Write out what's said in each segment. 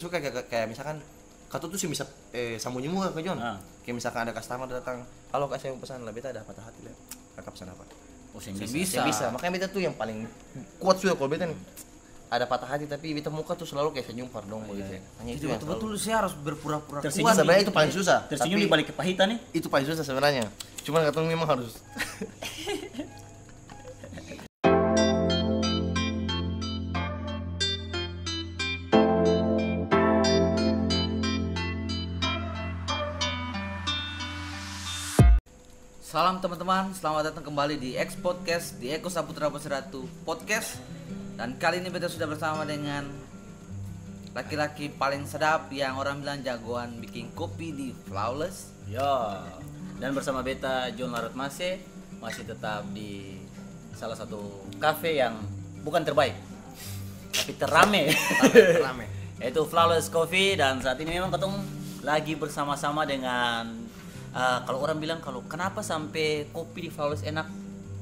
suka kayak misalkan kata tuh sih bisa sambunyi muka ke John. Kayak misalkan ada customer datang, "Halo Kak, saya mau pesan." Lah beta ada patah hati lah. Kakak pesan apa? Oh, Saya bisa. Makanya beta tuh yang paling kuat sudah kalau beta nih. Ada patah hati tapi beta muka tuh selalu kayak senyum pardon begitu ya. Hanya itu yang betul sih harus berpura-pura Tersenyum. kuat. sebenarnya itu paling susah. Tersenyum di balik kepahitan nih. Itu paling susah sebenarnya. Cuman katong memang harus Salam teman-teman, selamat datang kembali di X Podcast di Eko Saputra Persiratu Podcast. Dan kali ini beta sudah bersama dengan laki-laki paling sedap yang orang bilang jagoan bikin kopi di Flawless. Ya. Dan bersama beta John Larut masih tetap di salah satu kafe yang bukan terbaik tapi terame. rame. Yaitu Flawless Coffee. Dan saat ini memang ketemu lagi bersama-sama dengan kalau orang bilang kalau kenapa sampai kopi di Flawless enak,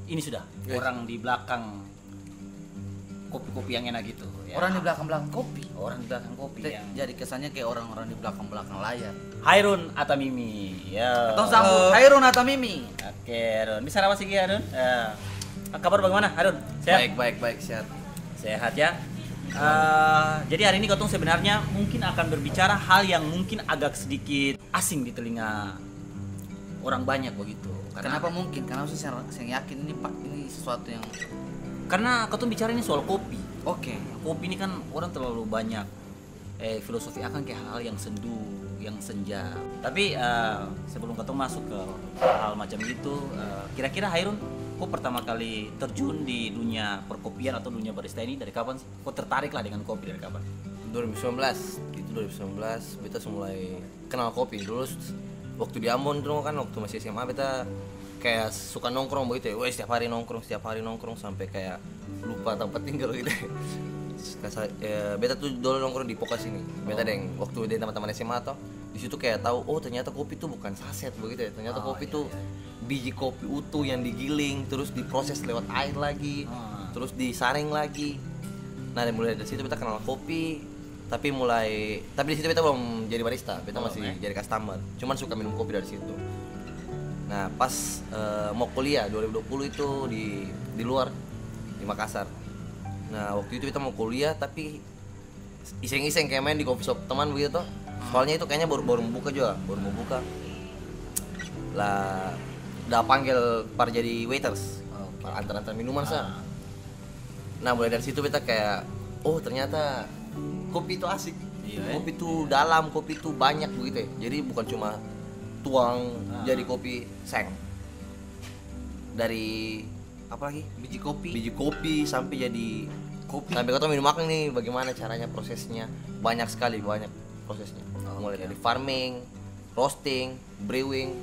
ini sudah orang di belakang kopi-kopi yang enak gitu ya. Orang di belakang kopi. Orang di belakang kopi yang Jadi kesannya kayak orang-orang di belakang layar. Hairun Atamimi ya. Atau sambut Hairun atau Mimi. Oke, Harun. Bisa apa sih Harun? Kabar bagaimana, Harun? Sehat? Baik, sehat. Sehat ya. Jadi hari ini Kotong sebenarnya mungkin akan berbicara hal yang mungkin agak sedikit asing di telinga orang banyak begitu. Kenapa mungkin? Karena saya yakin ini Pak, ini sesuatu yang Karena Kotong bicara ini soal kopi. oke. Kopi ini kan orang terlalu banyak filosofi akan kayak hal yang sendu, yang senja. Tapi sebelum Kotong masuk ke hal macam itu, kira-kira Hairun, kok pertama kali terjun di dunia perkopian atau dunia barista ini dari kapan sih? Kok tertarik lah dengan kopi dari kapan? 2019. Itu 2019 beta mulai kenal kopi. Dulu waktu di Ambon dulu kan waktu masih SMA beta kayak suka nongkrong begitu ya. Wah, setiap hari nongkrong sampai kayak lupa tempat tinggal gitu. Beta tuh dulu nongkrong di Pokas ini. Beta deng waktu di teman-teman SMA tuh di situ kayak tahu ternyata kopi tuh bukan saset begitu ya. Ternyata kopi tuh biji kopi utuh yang digiling terus diproses lewat air lagi, terus disaring lagi. Nah, mulai dari situ beta kenal kopi. Tapi di situ beta belum jadi barista, beta masih jadi customer. Cuman suka minum kopi dari situ. Nah, pas mau kuliah 2020 itu di luar di Makassar. Nah, waktu itu kita mau kuliah tapi iseng-iseng kayak main di coffee shop teman begitu tuh. Soalnya itu kayaknya baru mau buka. Lah udah panggil par jadi waiters. Antar-antar minuman sah. Nah, mulai dari situ beta kayak ternyata kopi itu asik. Kopi itu dalam, kopi itu banyak begitu ya. Jadi bukan cuma tuang jadi kopi seng. Dari apa lagi? Biji kopi sampai jadi kopi. Sampai kau minum makan nih bagaimana caranya prosesnya. Banyak prosesnya. Mulai dari farming, roasting, brewing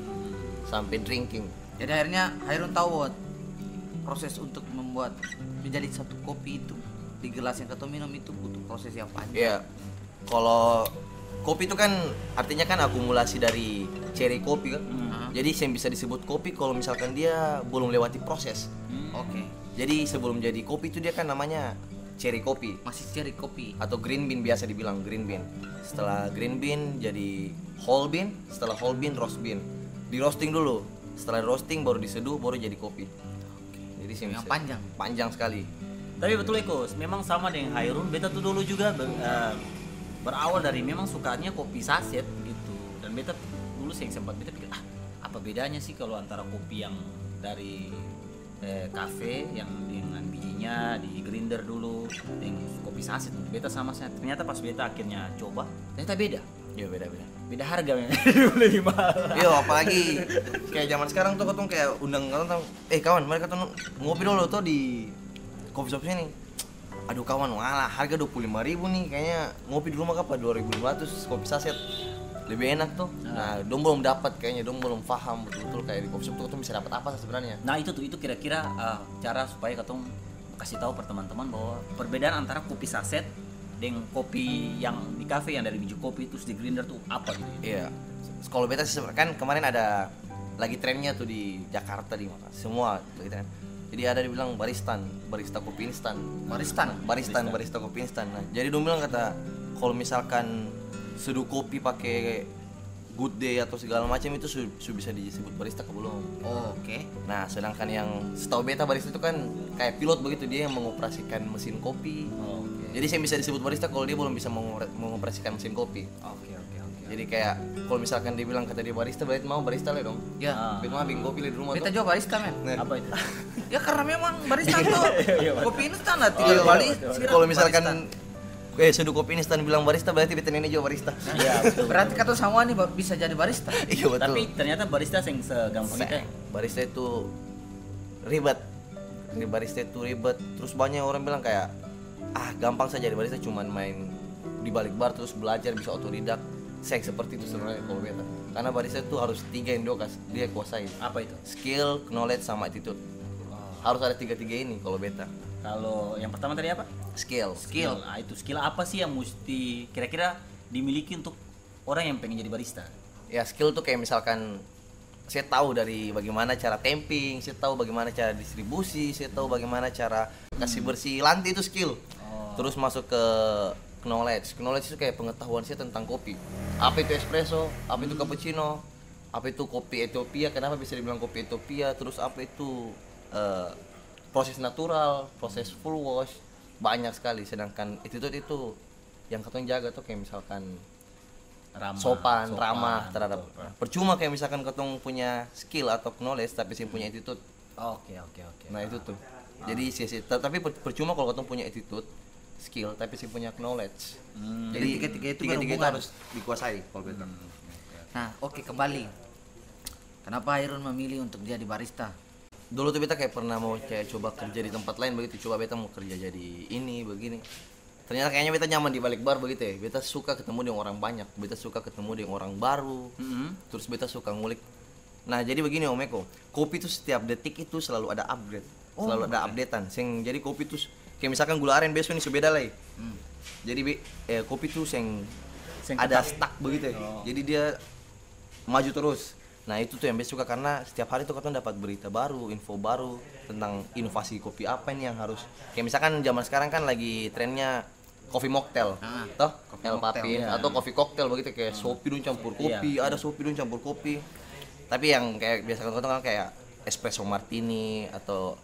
sampai drinking. Jadi akhirnya Hairun tahu proses untuk membuat menjadi satu kopi itu di gelas yang kita minum itu butuh proses yang panjang. Iya. Kalau kopi itu kan artinya kan akumulasi dari cherry kopi kan. Jadi yang bisa disebut kopi kalau misalkan dia belum lewati proses. Oke. Jadi sebelum jadi kopi itu dia kan namanya cherry kopi. Masih cherry kopi Atau green bean biasa dibilang green bean. Setelah green bean jadi whole bean, setelah whole bean roast bean. Di roasting dulu. Setelah roasting baru diseduh baru jadi kopi. Jadi yang panjang sekali. Tapi betul Ekos, memang sama dengan Hairun. Beta tuh dulu juga berawal dari memang sukanya kopi saset gitu. Dan beta dulu sempat beta pikir apa bedanya sih kalau antara kopi yang dari kafe yang dengan bijinya di grinder dulu dengan kopi saset. Beta sama saya. Ternyata pas beta akhirnya coba, ternyata beda. Iya beda. Beda harga memang. Lebih mahal. Iya, apalagi kayak zaman sekarang tuh katong kayak undang katong kawan, mari katong ngopi dulu tuh di coffee shop sini. Aduh kawan, malah harga 25.000 nih, kayaknya ngopi di rumah apa 2.500 kopi saset. Lebih enak tuh. Nah, dong belum dapat kayaknya, dong belum paham betul-betul kayak di coffee shop tuh bisa dapat apa sebenarnya. Nah, itu kira-kira cara supaya katong kasih tahu per teman-teman bahwa perbedaan antara kopi saset dengan kopi yang di kafe yang dari biji kopi terus di grinder tuh apa gitu. Iya. Kalau beta sih kan kemarin ada lagi trennya tuh di Jakarta di mana semua gitu kan. Jadi ada dibilang barista kopi instan. Barista kopi instan. Nah, jadi dong bilang kata kalau misalkan seduh kopi pakai good day atau segala macam itu bisa disebut barista ke belum. Oh, oke. Nah, sedangkan yang setahu beta barista itu kan kayak pilot begitu, dia yang mengoperasikan mesin kopi. Oh, oke. Jadi saya bisa disebut barista kalau dia belum bisa mengoperasikan mesin kopi. Oke. Jadi kayak kalau misalkan dia bilang kata dia barista, berarti mau barista lah dong. Ya. Beta mah bikin kopi lah di rumah. Kita tuh. juga barista, men. Nah, Apa itu? Ya karena memang barista tuh kopi instan lah, tinggal Iya, balik. kalau misalkan seduh kopi instan bilang barista, berarti beta ini juga barista. Iya, betul. Berarti kata semua nih bisa jadi barista. Iya betul. Tapi ternyata barista yang segampang itu. Ya? Barista itu ribet. Barista itu ribet. Terus banyak orang bilang kayak gampang saja jadi barista, cuman main di balik bar terus belajar, bisa otodidak. Saya seperti itu sebenarnya kalau beta. Karena barista itu harus 3 yang dia kuasai. Apa itu? Skill, knowledge, sama attitude. Harus ada 3 ini kalau beta. Kalau yang pertama tadi apa? Skill. Nah, itu skill apa sih yang mesti kira-kira dimiliki untuk orang yang pengen jadi barista? Ya skill tuh kayak misalkan saya tahu dari bagaimana cara tamping, saya tahu bagaimana cara distribusi, saya tahu bagaimana cara kasih bersih lantai, itu skill. Terus masuk ke knowledge. Knowledge itu kayak pengetahuan saya tentang kopi. Apa itu espresso, apa itu cappuccino, apa itu kopi Ethiopia, kenapa bisa dibilang kopi Ethiopia, terus apa itu proses natural, proses full wash, banyak sekali. Sedangkan attitude itu yang katanya jaga tuh kayak misalkan sopan, ramah terhadap. Percuma kayak misalkan katong punya skill atau knowledge tapi sih punya attitude. Oke. Nah itu tuh. Jadi tapi percuma kalau katong punya attitude, skill tapi sih punya knowledge. Jadi tiga-tiga itu itu berhubungan. harus dikuasai kalau beta. Nah, oke, kembali. Kenapa Hairun memilih untuk jadi barista? Dulu tuh beta kayak pernah mau kayak coba kerja di tempat lain begitu, coba beta mau kerja jadi ini begini. Ternyata kayaknya beta nyaman di balik bar begitu ya. Beta suka ketemu dengan orang banyak, beta suka ketemu dengan orang baru. Terus beta suka ngulik. Nah, jadi begini Om Eko, kopi tuh setiap detik itu selalu ada upgrade. Selalu ada updatean. Jadi kopi tuh kayak misalkan gula aren besok ini beda lah. Jadi kopi tuh ada stuck begitu ya. Jadi dia maju terus. Nah itu tuh yang beta suka karena setiap hari tuh katong dapat berita baru, info baru tentang inovasi kopi apa nih yang harus. Kayak misalkan zaman sekarang kan lagi trennya coffee mocktail, toh El Papin atau coffee cocktail begitu, kayak sopi dun campur kopi, ada sopi dun campur kopi. Tapi yang kayak biasa katong kan kayak espresso martini atau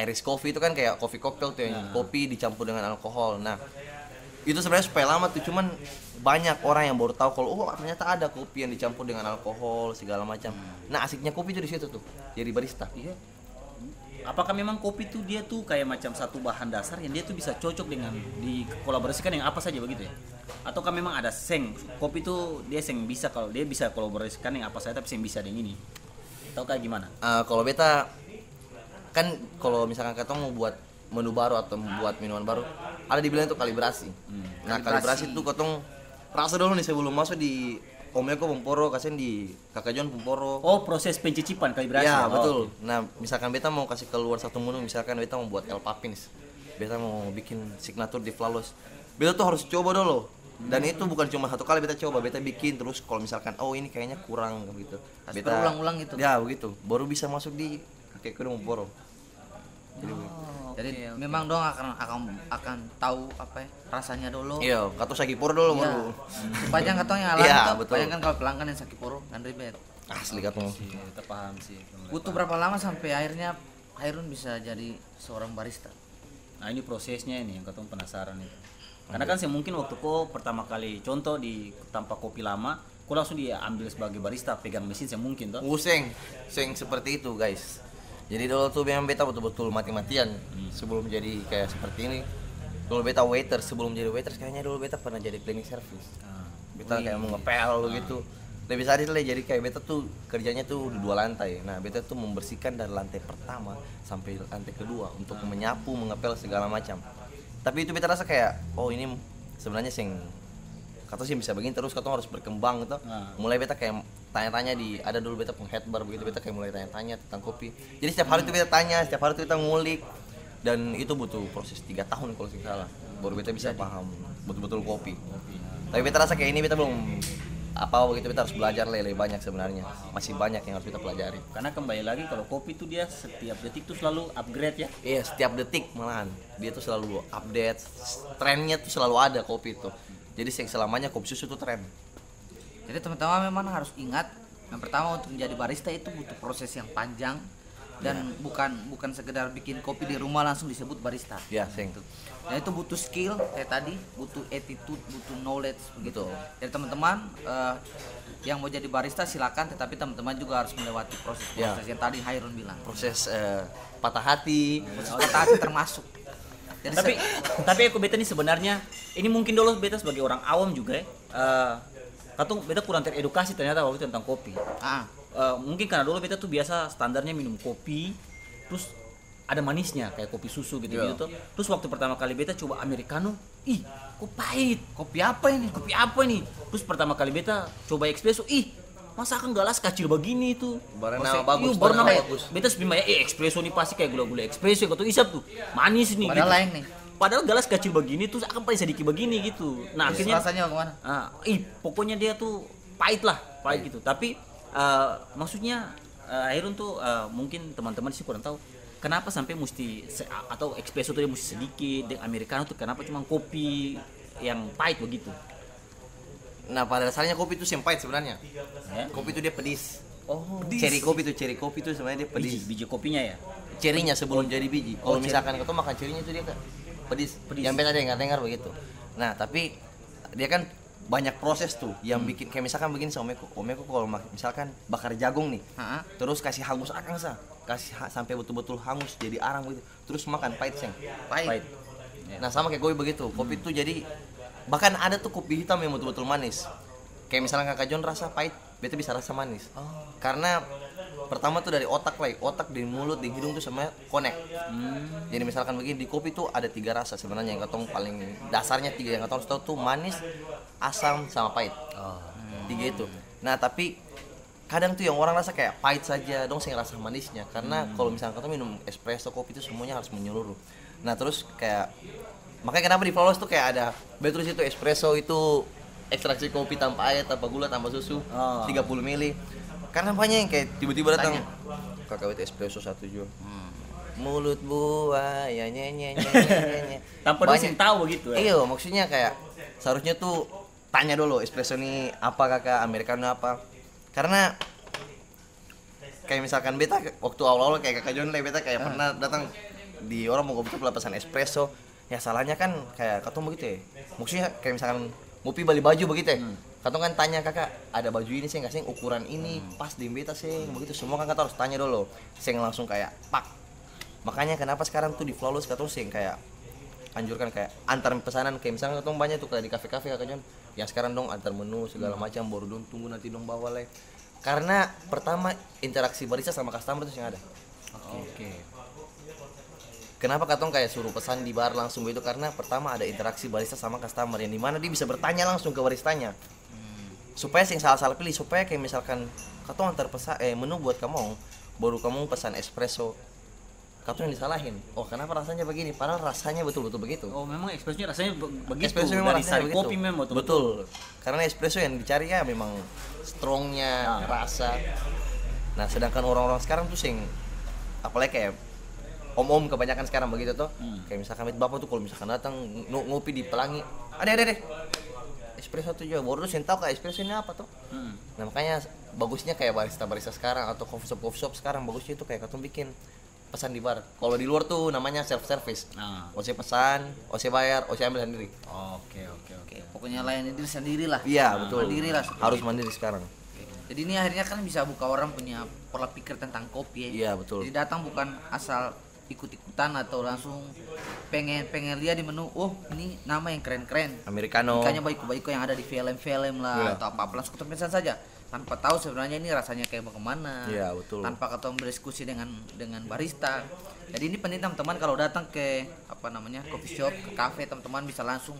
Irish coffee itu kan kayak coffee cocktail tuh yang kopi dicampur dengan alkohol. Nah itu sebenarnya supaya lama tuh, cuman banyak orang yang baru tahu kalau ternyata ada kopi yang dicampur dengan alkohol segala macam. Nah asiknya kopi itu di situ tuh, jadi barista. Iya. Apakah memang kopi tuh dia tuh kayak macam satu bahan dasar yang dia tuh bisa cocok dengan dikolaborasikan dengan apa saja begitu ya? Ataukah memang ada kopi tuh dia bisa kalau dia bisa kolaborasikan dengan apa saja tapi bisa dengan ini? Atau kayak gimana? Kalau beta kan kalau misalkan kita mau buat menu baru atau membuat minuman baru, ada dibilang itu kalibrasi. Nah kalibrasi itu katong rasa dulu nih sebelum masuk di Om Eko Pumporo, kasihin di Kakak John Pumporo. Oh, proses pencicipan kalibrasi. Ya betul. Nah misalkan beta mau kasih keluar satu menu, misalkan beta mau buat El Papins, beta mau bikin signature di Flalos, beta tuh harus coba dulu. Dan itu bukan cuma satu kali beta coba, beta bikin terus. Kalau misalkan ini kayaknya kurang gitu, beta ulang-ulang gitu. Ya begitu, baru bisa masuk di Kakak John Pumporo. Jadi memang dong akan tahu apa ya rasanya dulu. Iya, kata Sakiporo dulu baru. Banyak katong yang alami tuh. Betul. Banyak kan kalau pelanggan yang Sakiporo kan ribet. Asli katong. Kita paham sih. Butuh berapa lama sampai akhirnya Hairun bisa jadi seorang barista? Nah ini prosesnya ini yang katong penasaran itu. Karena kan mungkin waktu kau pertama kali contoh di tanpa kopi lama, kau langsung diambil sebagai barista, pegang mesin mungkin toh? Seng seperti itu guys. Jadi dulu tuh memang beta betul-betul mati-matian sebelum jadi kayak seperti ini. Dulu beta waiter, sebelum jadi waiter kayaknya dulu beta pernah jadi cleaning service. Beta kayak mau ngepel gitu. Lebih sadis lah, jadi kayak beta tuh kerjanya tuh di 2 lantai. Nah beta tuh membersihkan dari lantai pertama sampai lantai kedua untuk menyapu, mengepel segala macam. Tapi itu beta rasa kayak ini sebenarnya kata sih bisa begini terus, katong harus berkembang gitu. Mulai beta kayak tanya-tanya ada dulu beta head bar begitu, beta kayak mulai tanya-tanya tentang kopi. Jadi setiap hari tuh beta tanya, setiap hari tuh beta ngulik, dan itu butuh proses 3 tahun kalau tidak salah baru beta bisa paham betul-betul kopi. Tapi beta rasa kayak ini beta apa begitu kita harus belajar lebih banyak sebenarnya. Masih banyak yang harus kita pelajari. Karena kembali lagi kalau kopi itu dia setiap detik tuh selalu upgrade ya. Iya, setiap detik malahan dia tuh selalu update, trennya tuh selalu ada kopi itu. Jadi selamanya kopi susu tuh tren. Jadi teman-teman memang harus ingat, yang pertama untuk menjadi barista itu butuh proses yang panjang dan bukan sekedar bikin kopi di rumah langsung disebut barista. Ya, seng. Dan itu butuh skill kayak tadi, butuh attitude, butuh knowledge begitu. Betul. Jadi teman-teman yang mau jadi barista silakan, tetapi teman-teman juga harus melewati proses-proses yang tadi Hairun bilang. Proses patah hati. Kata hati termasuk. Jadi Tapi aku beta nih sebenarnya ini mungkin dulu beta sebagai orang awam juga ya. Katong beta kurang teredukasi ternyata waktu itu tentang kopi. Mungkin karena dulu beta tuh biasa standarnya minum kopi terus ada manisnya kayak kopi susu gitu gitu tuh. Terus waktu pertama kali beta coba americano, ih kok pahit. kopi apa ini? Kopi apa ini? Terus pertama kali beta coba espresso, ih masa kan gelas kecil begini tuh. Baru Masa- nama bagus, iya, baru nama nama- bagus. Beta sebenarnya espresso nih pasti kayak gula-gula espresso gitu isap tuh. Manis nih. Padahal gitu. lain nih. Padahal gelas kecil begini tuh akan paling sedikit begini gitu. Nah, akhirnya Rasanya bagaimana? pokoknya dia tuh pahit gitu. Tapi maksudnya Hairun tuh mungkin teman-teman sih kurang tahu kenapa sampai mesti atau espresso tuh dia mesti sedikit, dan americano tuh kenapa cuma kopi yang pahit begitu. Nah, pada dasarnya kopi itu yang pahit sebenarnya. Ya? Kopi itu dia pedis. Oh, Cherry kopi itu sebenarnya dia pedis. biji kopinya ya. Cerinya sebelum jadi biji. Kalau cherry. misalkan kau makan cerinya itu dia kan pedis. Yang beda dia nggak dengar begitu. Nah, tapi dia kan banyak proses tuh yang bikin kayak misalkan begini sama Omeko kalau misalkan bakar jagung nih. Terus kasih hangus akang sampai betul-betul hangus jadi arang begitu. Terus makan pahit seng. Pahit. Nah, sama kayak kopi begitu. Kopi tuh jadi bahkan ada tuh kopi hitam yang betul-betul manis. Kayak misalnya Kakak John rasa pahit, beta bisa rasa manis. Karena pertama tuh dari otak di mulut, di hidung tuh semuanya connect. Jadi misalkan begini, di kopi tuh ada 3 rasa sebenarnya yang katong paling dasarnya 3 yang katong tahu tuh manis, asam sama pahit. 3 itu. Nah, tapi kadang tuh yang orang rasa kayak pahit saja, dong saya rasa manisnya. Karena kalau misalkan katong minum espresso, kopi itu semuanya harus menyeluruh. Nah, terus kayak makanya kenapa di Flawless tuh kayak ada betul itu espresso itu ekstraksi kopi tanpa air, tanpa gula, tanpa susu, 30 ml. Karena banyak yang kayak tiba-tiba datang kakak itu espresso 1 jual. Mulut buaya nyanyi. Tanpa dosen tahu begitu ya. Iya, maksudnya kayak seharusnya tuh tanya dulu espresso ini apa kakak, americano apa. Karena kayak misalkan beta waktu awal-awal kayak kakak John beta kayak pernah datang di orang mau kopi pesan espresso. Ya salahnya kan kayak katong begitu ya. Maksudnya kayak misalkan ngopi beli baju begitu ya. Katong kan tanya kakak ada baju ini sih nggak sih ukuran ini pas di beta sih begitu semua kan katong harus tanya dulu. Sing langsung kayak pak. Makanya kenapa sekarang tuh di Flawless katong sing kayak anjurkan kayak antar pesanan kayak misalnya katong banyak tuh kayak di kafe-kafe kakak John. Ya sekarang dong antar menu segala macam baru dong tunggu nanti dong bawa le. Karena pertama interaksi barista sama customer itu yang ada. Oke. Kenapa katong kayak suruh pesan di bar langsung begitu? Karena pertama ada interaksi barista sama customer yang dimana dia bisa bertanya langsung ke baristanya. Supaya sing salah-salah pilih, supaya kayak misalkan katong antar pesan menu buat kamu, baru kamu pesan espresso, katong yang disalahin. Oh kenapa rasanya begini? Padahal rasanya betul-betul begitu. Oh, memang espressonya rasanya begitu. Espresso memang dari rasanya sari begitu. kopi memang Betul. Karena espresso yang dicari ya memang strongnya rasa. Nah sedangkan orang-orang sekarang tuh sing apalagi kayak om-om kebanyakan sekarang begitu tuh. Kayak misalkan bapak tuh kalau misalkan datang ngopi di Pelangi, ada espresso tuh juga baru sih tahu kayak espresso ini apa tuh. Nah makanya bagusnya kayak barista sekarang atau coffee shop sekarang bagusnya itu kayak katong bikin pesan di bar. Kalau di luar tuh namanya self service. Ose pesan, ose bayar, ose ambil sendiri. Oke. Pokoknya layani diri sendiri lah. Iya betul. Mandiri lah. Harus mandiri sekarang. Jadi ini akhirnya kan bisa buka orang punya pola pikir tentang kopi ya. Iya betul. Jadi datang bukan asal ikut-ikutan atau langsung pengen lihat di menu, oh ini nama yang keren-keren. Americano. Ikannya baiko yang ada di film-film lah atau apa langsung ketemu pesan saja tanpa tahu sebenarnya ini rasanya kayak bagaimana. Iya betul. Tanpa ketemu berdiskusi dengan barista. Jadi ini penting teman-teman kalau datang ke coffee shop, ke cafe, teman-teman bisa langsung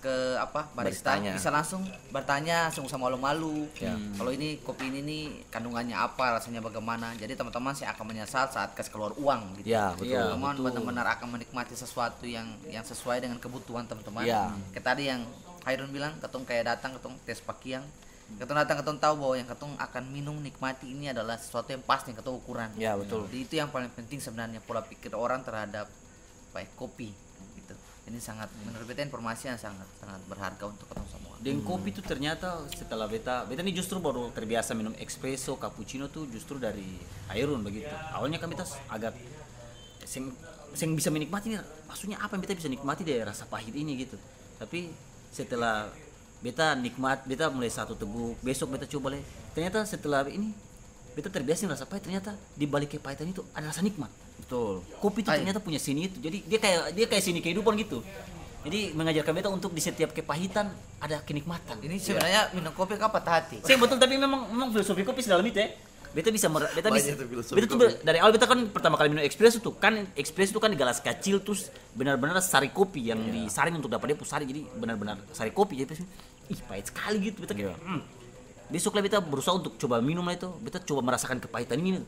ke barista Baristanya. bisa langsung bertanya langsung sama malu-malu. Ya. Kalau ini kopi ini nih kandungannya apa, rasanya bagaimana. Jadi teman-teman sih akan menyesal saat kasih keluar uang gitu. Ya betul. Teman-teman benar-benar akan menikmati sesuatu yang sesuai dengan kebutuhan teman-teman. Ya. Kayak tadi yang Hairun bilang, ketong kayak datang ketong tes pakiang. Ketong datang, ketong tahu bahwa yang ketong akan minum nikmati ini adalah sesuatu yang pas nih, ketong ukuran. Ya betul. Jadi itu yang paling penting sebenarnya, pola pikir orang terhadap kopi gitu. Ini sangat, menurut beta informasi yang sangat berharga untuk ketong semua. Dan kopi tuh ternyata setelah beta ini justru baru terbiasa minum espresso, cappuccino tuh justru dari Hairun begitu. Awalnya kan beta agak sing bisa menikmati nih, maksudnya apa yang beta bisa nikmati dari rasa pahit ini gitu. Tapi setelah beta mulai satu teguk, besok beta coba lagi. Ternyata setelah ini beta terbiasa rasa pahit, ternyata di balik kepahitan itu ada rasa nikmat. Betul. Kopi itu ternyata punya seni itu. Jadi dia kayak seni kehidupan gitu. Jadi mengajarkan beta untuk di setiap kepahitan ada kenikmatan. Ini sebenarnya minum kopi kan patah hati. Saya betul, tapi memang filosofi kopi sedalam itu ya. Beta bisa Banyak tuh filosofi beta tuh kopi. dari awal beta kan pertama kali minum espresso tuh kan di gelas kecil terus benar-benar sari kopi yang disaring untuk dapat dia sari, jadi benar-benar sari kopi. Jadi ih pahit sekali gitu beta kayak. Besok lah beta berusaha untuk coba minum lah itu. Beta coba merasakan kepahitan ini.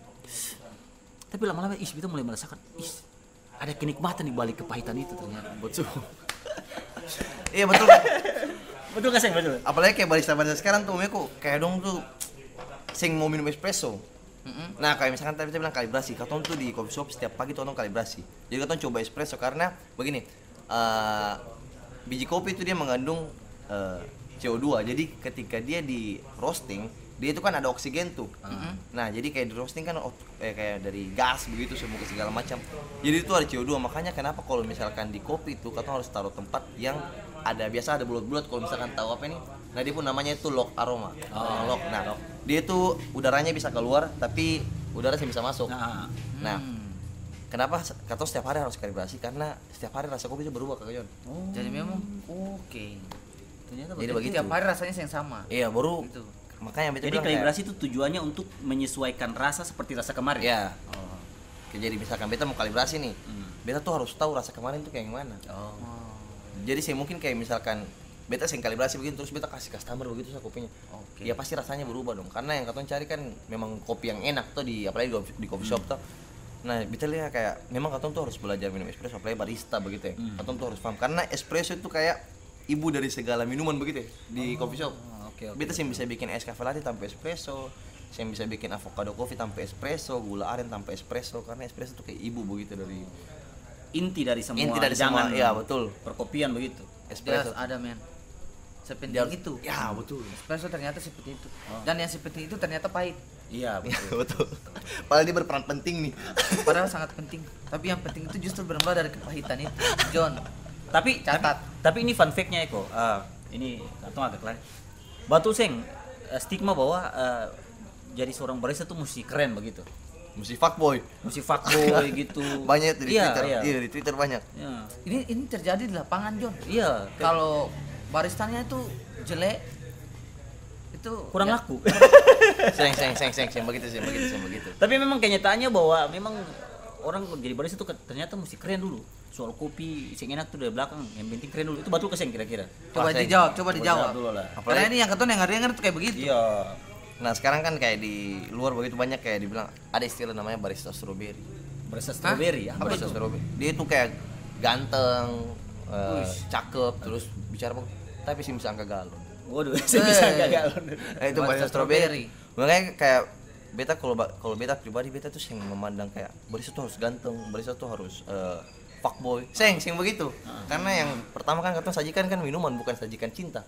Tapi lama-lama beta mulai merasakan ada kenikmatan di balik kepahitan itu ternyata. Betul. Iya betul. Betul gak sih? Betul. Apalagi kayak barista-barista sekarang tuh Meko, kayak dong tuh sing mau minum espresso. Nah kayak misalkan tadi kita bilang kalibrasi, katong tuh di coffee shop setiap pagi tuh kalibrasi. Jadi katong coba espresso karena begini, biji kopi itu dia mengandung CO2. Jadi ketika dia di roasting, dia itu kan ada oksigen tuh. Nah jadi kayak di roasting kan kayak dari gas begitu semua ke segala macam. Jadi itu ada CO2. Makanya kenapa kalau misalkan di kopi itu katong harus taruh tempat yang biasa ada bulat-bulat. Kalau misalkan tahu apa ini, nah dia pun namanya itu lock aroma. Lock. Nah dia itu udaranya bisa keluar tapi udara sih bisa masuk. Nah kenapa katong setiap hari harus kalibrasi? Karena setiap hari rasa kopi itu berubah Kak Jon. Jadi memang oke. Ternyata Jadi begitu. Tiap hari rasanya yang sama. Iya baru. Gitu. Makanya beta jadi bilang kalibrasi itu tujuannya untuk menyesuaikan rasa seperti rasa kemarin. ya. Jadi misalkan beta mau kalibrasi nih, beta tuh harus tahu rasa kemarin tuh kayak gimana. Jadi saya mungkin kayak misalkan beta sing kalibrasi begini terus beta kasih customer begitu sa kopinya. Ya pasti rasanya berubah dong. Karena yang katong cari kan memang kopi yang enak tuh apalagi di coffee shop tuh. Nah, beta lihat kayak memang katong tuh harus belajar minum espresso apalagi barista begitu ya. Katong tuh harus paham karena espresso itu kayak ibu dari segala minuman begitu ya di coffee shop. Beta sih bisa bikin es cafe latte tanpa espresso, saya bisa bikin avocado coffee tanpa espresso, gula aren tanpa espresso karena espresso tuh kayak ibu begitu dari Inti dari semua. semua. Iya, betul. Perkopian begitu. Jelas Espresso. ada men. Sepenting itu. Ya, betul. Espresso ternyata seperti itu. Dan yang seperti itu ternyata pahit. Iya, Ya, betul. betul. Padahal dia berperan penting nih. Padahal sangat penting. Tapi yang penting itu justru bermula dari kepahitan itu. John. Tapi Catat. tapi ini fun fact-nya Eko. Ini atau agak kelar. Batu seng stigma bahwa jadi seorang barista tuh mesti keren begitu. Mesti fuckboy. Mesti fuckboy gitu. Banyak tuh di Twitter. Iya. Iya, di Twitter banyak. Iya. Ini terjadi di lapangan John. Iya. Kalau baristanya itu jelek itu Kurang ya, laku. Seng begitu. Tapi memang kenyataannya bahwa memang orang jadi barista tuh ternyata mesti keren dulu. Soal kopi sing enak tuh dari belakang, yang penting keren dulu. Itu betul keseng kira-kira. Coba Seng. dijawab. Dulu lah. Karena ini yang ketun yang dengar tuh kayak begitu. Iya. Nah, sekarang kan kayak di luar begitu banyak kayak dibilang ada istilah namanya barista strawberry. Barista strawberry ya. Barista strawberry. Dia itu kayak ganteng, cakep, terus bicara tapi sih bisa angka galon. Waduh, saya bisa gagal. Nah, itu barista strawberry. Makanya kayak beta kalau beta pribadi beta tuh sing memandang kayak barista tuh harus ganteng, barista tuh harus fuckboy. Sing begitu. Karena yang pertama kan katong sajikan kan minuman bukan sajikan cinta.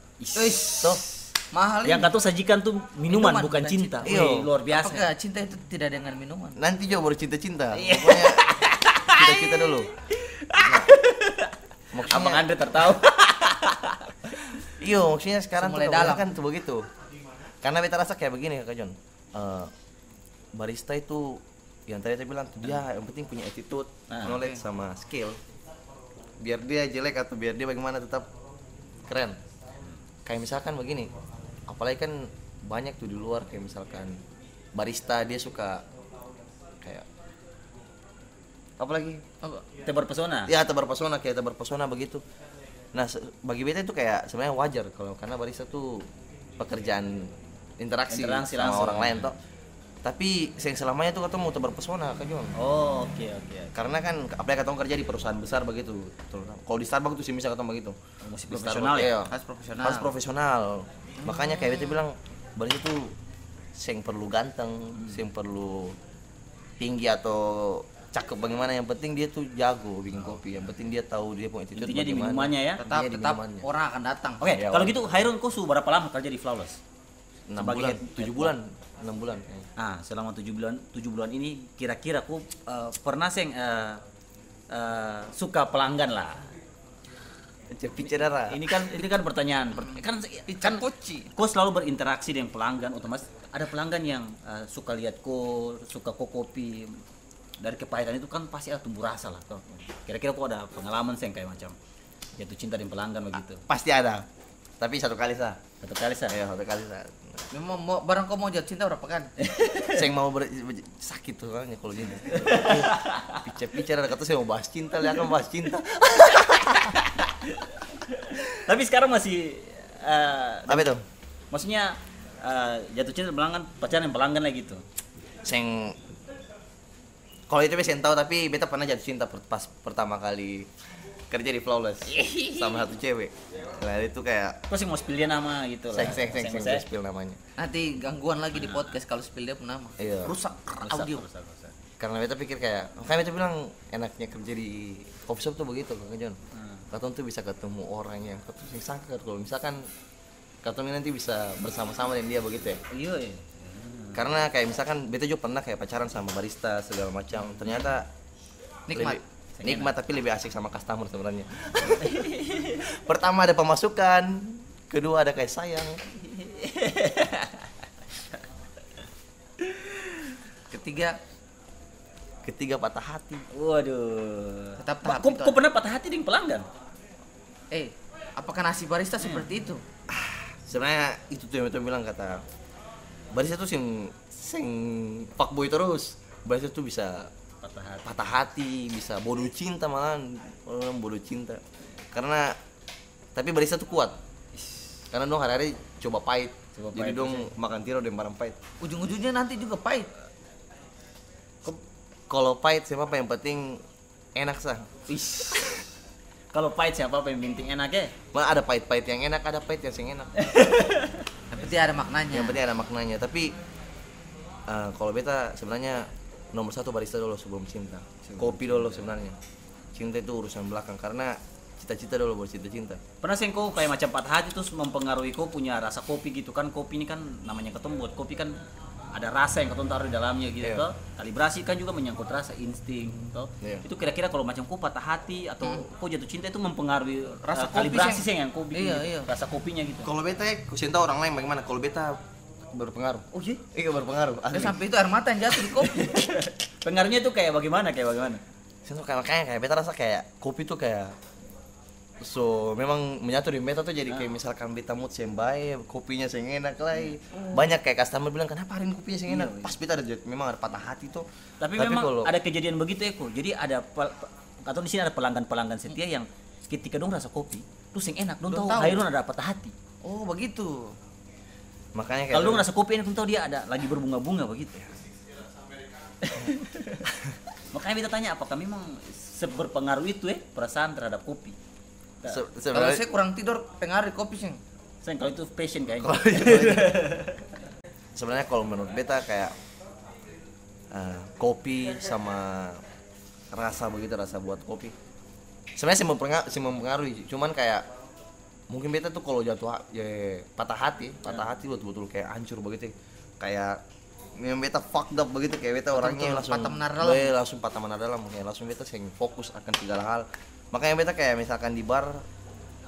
Toh Mahal Yang ini. katu sajikan tuh minuman bukan cinta. Iya. Wih, luar biasa. Apakah cinta itu tidak dengan minuman? nanti juga baru cinta-cinta. Pokoknya cinta-cinta dulu. Nah, Abang Andre tertawa. Iya, maksudnya sekarang tuh Mulai dalam. kan tuh begitu. Karena beta rasa kayak begini Kak Jon. Barista itu yang tadi saya bilang tuh dia yang penting punya attitude, knowledge sama skill. Biar dia jelek atau biar dia bagaimana tetap keren. Kayak misalkan begini, apalagi kan banyak tuh di luar kayak misalkan barista dia suka kayak apalagi Tebar pesona. ya tebar pesona begitu. Nah bagi beta itu kayak sebenarnya wajar kalau karena barista tuh pekerjaan interaksi sama langsung. orang lain toh. Tapi yang selamanya tuh ketemu tebar pesona Kak Jon. Oh, oke. Karena kan apalagi ketemu kerja di perusahaan besar begitu. Kalau di Starbucks tuh sih bisa ketemu begitu. Mesti Di profesional Starbucks, ya. iya. Harus profesional. Harus profesional. Makanya kayak beta bilang barista tuh sing perlu ganteng, sing perlu tinggi atau cakep bagaimana, yang penting dia tuh jago bikin kopi, yang penting dia tahu dia punya attitude Intinya di bagaimana. minumannya ya. Tetap Iya, di tetap minumannya. orang akan datang. Oke, Ya, kalau Bang. gitu Hairun kau sudah berapa lama kerja di Flawless? 6 Sebagai bulan, head- 7 bulan, 6 bulan. Ah, selama 7 bulan ini kira-kira aku pernah suka pelanggan lah. Bicara. Ini kan pertanyaan. Kan Koci. kau selalu berinteraksi dengan pelanggan, otomatis ada pelanggan yang suka lihat kau, suka kau kopi. Dari kepahitan itu kan pasti ada tumbuh rasa lah. Toh. Kira-kira kau ada pengalaman sih kayak macam jatuh cinta dengan pelanggan begitu? Pasti ada. Tapi satu kali sah. Satu kali sah. Ya, satu kali sah. Memang barang kau mau jatuh cinta berapa kan? Saya mau sakit tuh orangnya kalau gini. Bicara ada kata saya mau bahas cinta, lihat akan bahas cinta. Tapi sekarang masih Apa itu? maksudnya jatuh cinta pelanggan, pacaran dengan pelanggan lah gitu. Seng kalau itu saya tahu, tapi beta pernah jatuh cinta pas pertama kali kerja di Flawless sama satu cewek. Nah itu kayak Kau sih mau spill dia nama gitu lah. saya spill namanya. Nanti gangguan lagi di podcast kalau spill dia nama. Iya. Rusak audio. Rusak. Karena beta pikir kayak, makanya beta bilang enaknya kerja di coffee shop tuh begitu Kang John. Katong tuh bisa ketemu orang yang katong sing sangka kalau misalkan katong ini nanti bisa bersama-sama dengan dia begitu ya. Iya. Karena kayak misalkan beta juga pernah kayak pacaran sama barista segala macam. Ternyata Nikmat. nikmat tapi lebih asik sama customer sebenarnya. Pertama ada pemasukan, kedua ada kayak sayang, ketiga patah hati. Waduh. Tetap tahap Kau itu kau ada. pernah patah hati dengan pelanggan? Apakah nasib barista seperti itu? Sebenarnya itu tuh yang beta bilang, kata barista tuh sing fuckboy terus. Barista tuh bisa patah hati, bisa bodoh cinta, malahan orang bodoh cinta. Karena tapi barista tuh kuat. Karena dong hari-hari coba pahit. Jadi dong makan tiro dan barang pahit. Ujung-ujungnya nanti juga pahit. Kalau pahit siapa apa yang penting enak sah. Kalau pahit siapa apa yang penting enak ya? Malah ada pahit-pahit yang enak, ada pahit yang sing enak. Yang penting ada maknanya. Yang penting ada maknanya. Tapi kalau beta sebenarnya nomor satu barista dulu sebelum cinta. Kopi dulu sebenarnya. Cinta itu urusan belakang, karena cita-cita dulu baru cinta-cinta. Pernah sih kau kayak macam patah hati terus mempengaruhi kau punya rasa kopi gitu kan? Kopi ini kan namanya ketemu buat kopi kan ada rasa yang ketemu taruh di dalamnya gitu. Iya. Toh. Kalibrasi kan juga menyangkut rasa, insting toh. Iya. Itu kira-kira kalau macam kau patah hati atau kau jatuh cinta itu mempengaruhi Rasa kopi kalibrasi sih. sih yang kau bikin. Iya. Rasa kopinya gitu. Kalau beta ya, cinta orang lain bagaimana? Kalau beta berpengaruh. Oh iya. Iya berpengaruh. Ya, Asli. sampai itu air mata yang jatuh di kopi. Pengaruhnya tuh kayak bagaimana? Saya tuh kayak makanya kayak beta rasa kayak kopi tuh kayak memang menyatu di beta tuh jadi kayak misalkan beta mood yang baik, kopinya yang enak lah. Banyak kayak customer bilang kenapa hari ini kopinya yang enak. Pas beta memang ada patah hati tuh. Tapi memang kalau- ada kejadian begitu ya kok. Jadi ada atau di sini ada pelanggan-pelanggan setia yang ketika dong rasa kopi, terus yang enak, dong Dong tahu tahu. Hairun ada patah hati. Oh, begitu. makanya kayak Kalau dong rasa kopi enak, dong tahu dia ada lagi berbunga-bunga begitu. Makanya kita tanya apakah memang seberpengaruh itu perasaan terhadap kopi. Kalau sebenarnya saya kurang tidur, pengaruh kopi sih. Sayang kalau itu passion kayaknya. sebenarnya kalau menurut beta kayak kopi sama rasa begitu, rasa buat kopi sebenarnya sih mempengaruhi, cuman kayak mungkin beta tuh kalau patah hati betul-betul kayak hancur begitu, kayak memang beta fucked up begitu, kayak beta orangnya langsung patah menara dalam. langsung patah menara dalam, kayak langsung beta sing fokus akan segala hal. Makanya beta kayak misalkan di bar